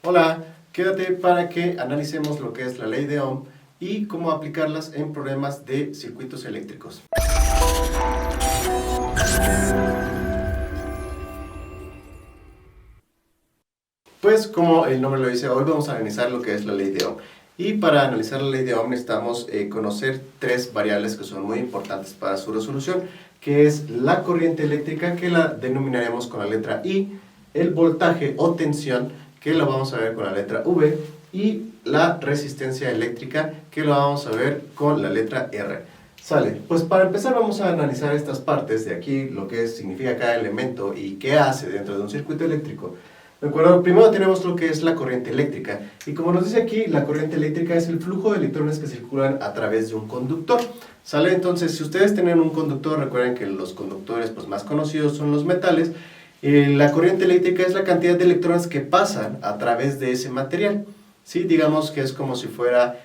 Hola, quédate para que analicemos lo que es la ley de Ohm y cómo aplicarlas en problemas de circuitos eléctricos. Pues como el nombre lo dice, hoy vamos a analizar lo que es la ley de Ohm. Y para analizar la ley de Ohm necesitamos conocer tres variables que son muy importantes para su resolución, que es la corriente eléctrica, que la denominaremos con la letra I, el voltaje o tensión, que lo vamos a ver con la letra V, y la resistencia eléctrica, que lo vamos a ver con la letra R. Sale, pues para empezar vamos a analizar estas partes de aquí, lo que significa cada elemento y qué hace dentro de un circuito eléctrico. ¿De acuerdo? Primero tenemos lo que es la corriente eléctrica, y como nos dice aquí, la corriente eléctrica es el flujo de electrones que circulan a través de un conductor. ¿Sale? Entonces, si ustedes tienen un conductor, recuerden que los conductores más conocidos son los metales. La corriente eléctrica es la cantidad de electrones que pasan a través de ese material. ¿Sí? Digamos que es como si fuera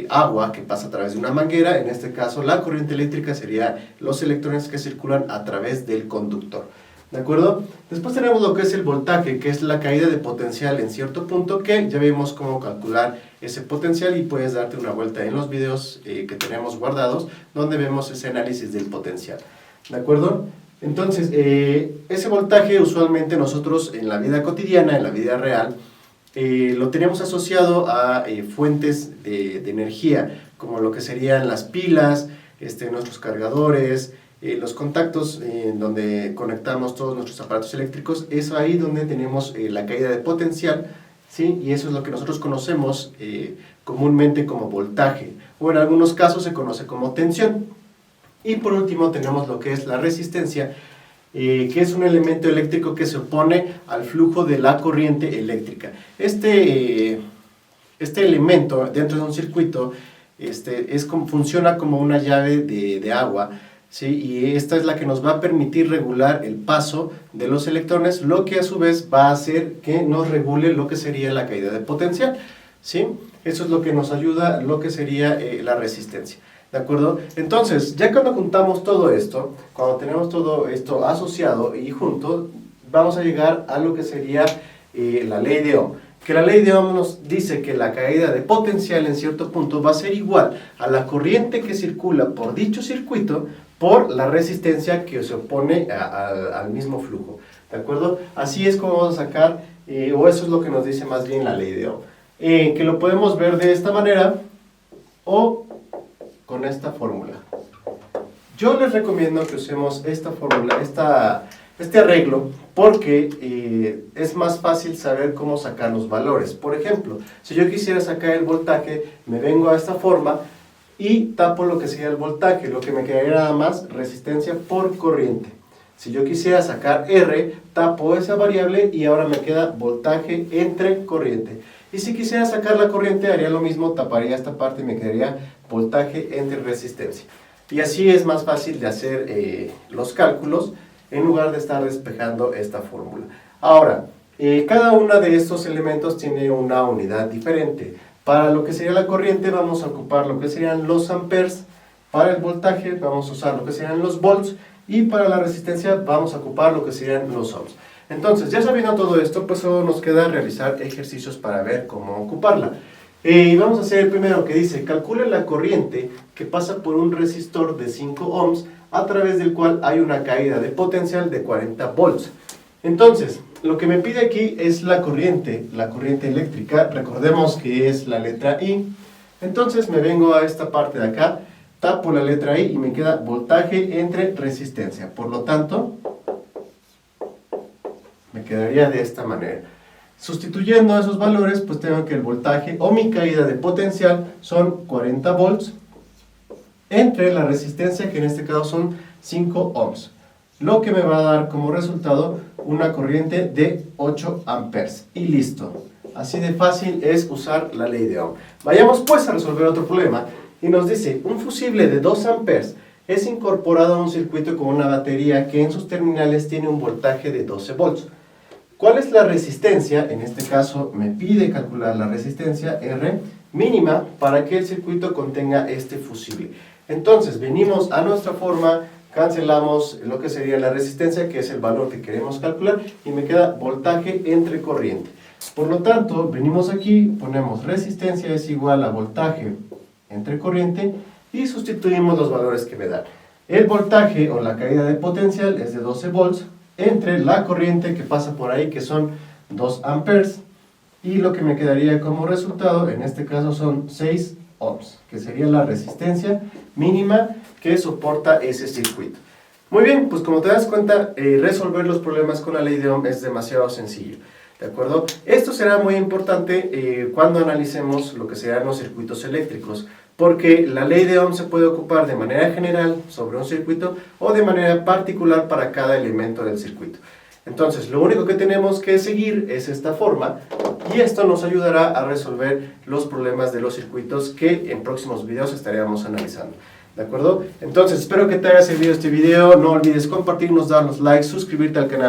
agua que pasa a través de una manguera. En este caso, la corriente eléctrica sería los electrones que circulan a través del conductor. ¿De acuerdo? Después tenemos lo que es el voltaje, que es la caída de potencial en cierto punto, que ya vimos cómo calcular ese potencial y puedes darte una vuelta en los videos que tenemos guardados, donde vemos ese análisis del potencial. ¿De acuerdo? Entonces, ese voltaje usualmente nosotros en la vida cotidiana, en la vida real, lo tenemos asociado a fuentes de energía, como lo que serían las pilas, nuestros cargadores, los contactos en donde conectamos todos nuestros aparatos eléctricos. Es ahí donde tenemos la caída de potencial, ¿sí? Y eso es lo que nosotros conocemos comúnmente como voltaje, o en algunos casos se conoce como tensión. Y por último tenemos lo que es la resistencia, que es un elemento eléctrico que se opone al flujo de la corriente eléctrica. Este elemento dentro de un circuito funciona como una llave de agua, ¿sí? Y esta es la que nos va a permitir regular el paso de los electrones, lo que a su vez va a hacer que nos regule lo que sería la caída de potencial, ¿sí? Eso es lo que nos ayuda, lo que sería la resistencia. ¿De acuerdo? Entonces, ya cuando juntamos todo esto, cuando tenemos todo esto asociado y junto, vamos a llegar a lo que sería la ley de Ohm. Que la ley de Ohm nos dice que la caída de potencial en cierto punto va a ser igual a la corriente que circula por dicho circuito por la resistencia que se opone al mismo flujo. ¿De acuerdo? Así es como vamos a sacar, o eso es lo que nos dice más bien la ley de Ohm. Que lo podemos ver de esta manera o con esta fórmula. Yo les recomiendo que usemos esta fórmula, este arreglo, porque es más fácil saber cómo sacar los valores. Por ejemplo, si yo quisiera sacar el voltaje, me vengo a esta forma y tapo lo que sería el voltaje, lo que me quedaría nada más resistencia por corriente. Si yo quisiera sacar R, tapo esa variable y ahora me queda voltaje entre corriente. Y si quisiera sacar la corriente, haría lo mismo, taparía esta parte y me quedaría voltaje entre resistencia. Y así es más fácil de hacer los cálculos en lugar de estar despejando esta fórmula. Ahora, cada uno de estos elementos tiene una unidad diferente. Para lo que sería la corriente vamos a ocupar lo que serían los amperes, para el voltaje vamos a usar lo que serían los volts y para la resistencia vamos a ocupar lo que serían los ohms. Entonces, ya sabiendo todo esto, pues solo nos queda realizar ejercicios para ver cómo ocuparla. Y vamos a hacer el primero, que dice: calcule la corriente que pasa por un resistor de 5 ohms a través del cual hay una caída de potencial de 40 volts. Entonces, lo que me pide aquí es la corriente eléctrica. Recordemos que es la letra I. Entonces me vengo a esta parte de acá, tapo la letra I y me queda voltaje entre resistencia. Por lo tanto, me quedaría de esta manera. Sustituyendo esos valores, pues tengo que el voltaje o mi caída de potencial son 40 volts entre la resistencia, que en este caso son 5 ohms. Lo que me va a dar como resultado una corriente de 8 amperes. Y listo. Así de fácil es usar la ley de Ohm. Vayamos pues a resolver otro problema. Y nos dice: un fusible de 2 amperes es incorporado a un circuito con una batería que en sus terminales tiene un voltaje de 12 volts. ¿Cuál es la resistencia? En este caso me pide calcular la resistencia R mínima para que el circuito contenga este fusible. Entonces venimos a nuestra forma, cancelamos lo que sería la resistencia, que es el valor que queremos calcular, y me queda voltaje entre corriente. Por lo tanto, venimos aquí, ponemos resistencia es igual a voltaje entre corriente y sustituimos los valores que me dan. El voltaje o la caída de potencial es de 12 volts entre la corriente que pasa por ahí, que son 2 amperes, y lo que me quedaría como resultado, en este caso son 6 ohms, que sería la resistencia mínima que soporta ese circuito. Muy bien, pues como te das cuenta, resolver los problemas con la ley de Ohm es demasiado sencillo. ¿De acuerdo? Esto será muy importante cuando analicemos lo que serán los circuitos eléctricos, porque la ley de Ohm se puede ocupar de manera general sobre un circuito o de manera particular para cada elemento del circuito. Entonces, lo único que tenemos que seguir es esta forma y esto nos ayudará a resolver los problemas de los circuitos que en próximos videos estaríamos analizando. ¿De acuerdo? Entonces, espero que te haya servido este video. No olvides compartirnos, darnos like, suscribirte al canal.